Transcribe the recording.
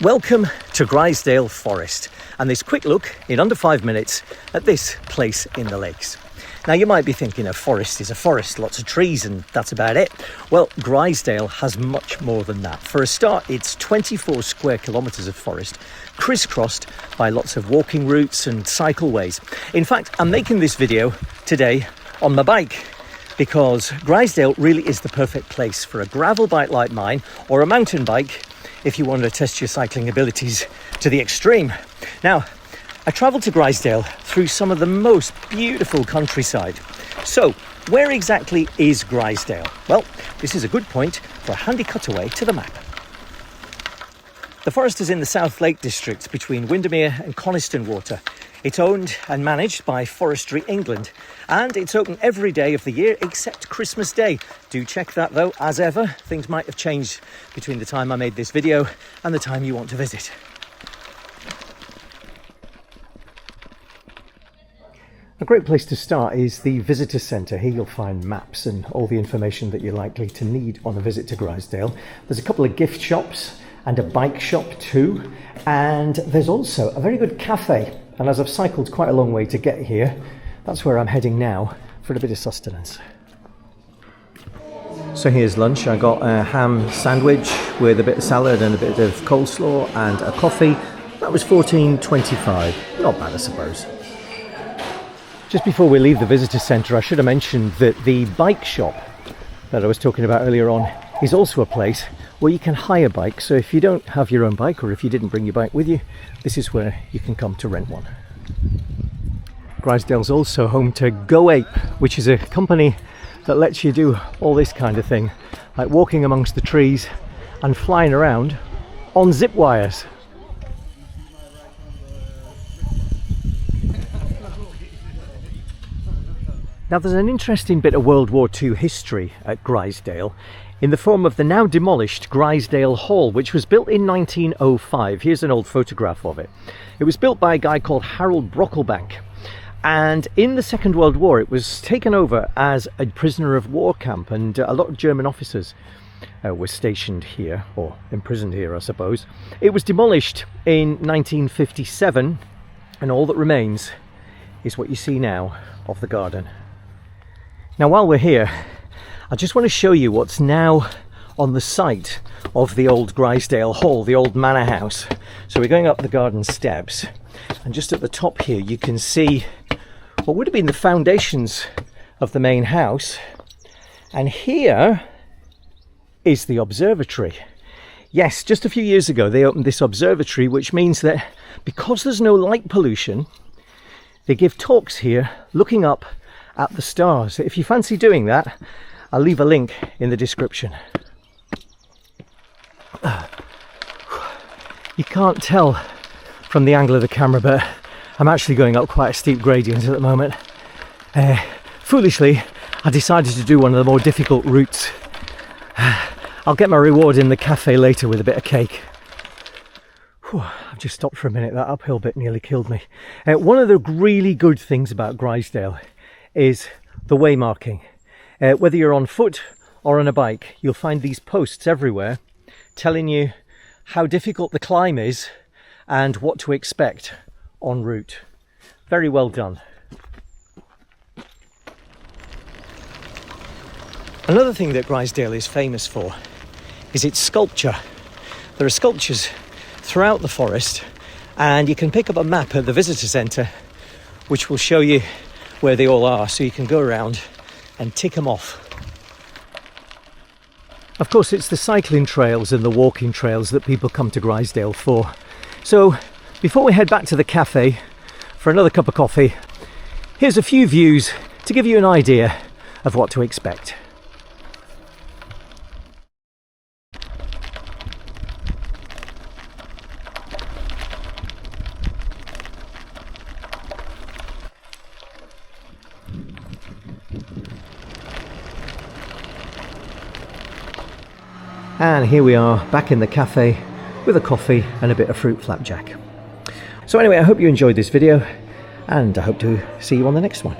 Welcome to Grizedale Forest and this quick look in under 5 minutes at this place in the lakes. Now you might be thinking a forest is a forest, lots of trees and that's about it. Well, Grizedale has much more than that. For a start, it's 24 square kilometres of forest, crisscrossed by lots of walking routes and cycleways. In fact, I'm making this video today on my bike because Grizedale really is the perfect place for a gravel bike like mine or a mountain bike if you want to test your cycling abilities to the extreme. Now, I travelled to Grizedale through some of the most beautiful countryside. So, where exactly is Grizedale? Well, this is a good point for a handy cutaway to the map. The forest is in the South Lake District between Windermere and Coniston Water. It's owned and managed by Forestry England, and it's open every day of the year except Christmas Day. Do check that though, as ever. Things might have changed between the time I made this video and the time you want to visit. A great place to start is the visitor centre. Here you'll find maps and all the information that you're likely to need on a visit to Grizedale. There's a couple of gift shops and a bike shop too, and there's also a very good cafe. And as I've cycled quite a long way to get here, that's where I'm heading now for a bit of sustenance. So here's lunch. I got a ham sandwich with a bit of salad and a bit of coleslaw and a coffee. That was $14.25. Not bad, I suppose. Just before we leave the visitor centre, I should have mentioned that the bike shop that I was talking about earlier on is also a place where you can hire bikes. So if you don't have your own bike or if you didn't bring your bike with you, this is where you can come to rent one. Grizedale's also home to Go Ape, which is a company that lets you do all this kind of thing, like walking amongst the trees and flying around on zip wires. Now there's an interesting bit of World War II history at Grizedale in the form of the now demolished Grizedale Hall, which was built in 1905. Here's an old photograph of it. It was built by a guy called Harold Brocklebank, and in the Second World War it was taken over as a prisoner of war camp, and a lot of German officers were stationed here, or imprisoned here I suppose. It was demolished in 1957 and all that remains is what you see now of the garden. Now while we're here, I just want to show you what's now on the site of the old Grizedale Hall, the old manor house. So we're going up the garden steps, and just at the top here you can see what would have been the foundations of the main house, and here is the observatory. Yes, just a few years ago they opened this observatory, which means that because there's no light pollution, they give talks here looking up at the stars. If you fancy doing that, I'll leave a link in the description. You can't tell from the angle of the camera, but I'm actually going up quite a steep gradient at the moment. Foolishly, I decided to do one of the more difficult routes. I'll get my reward in the cafe later with a bit of cake. I've just stopped for a minute. That uphill bit nearly killed me. One of the really good things about Grizedale is the waymarking. Whether you're on foot or on a bike, you'll find these posts everywhere telling you how difficult the climb is and what to expect en route. Very well done. Another thing that Grizedale is famous for is its sculpture. There are sculptures throughout the forest, and you can pick up a map at the visitor centre which will show you where they all are, so you can go around and tick them off. Of course, it's the cycling trails and the walking trails that people come to Grizedale for. So before we head back to the cafe for another cup of coffee, here's a few views to give you an idea of what to expect. And here we are back in the cafe with a coffee and a bit of fruit flapjack. So anyway, I hope you enjoyed this video, and I hope to see you on the next one.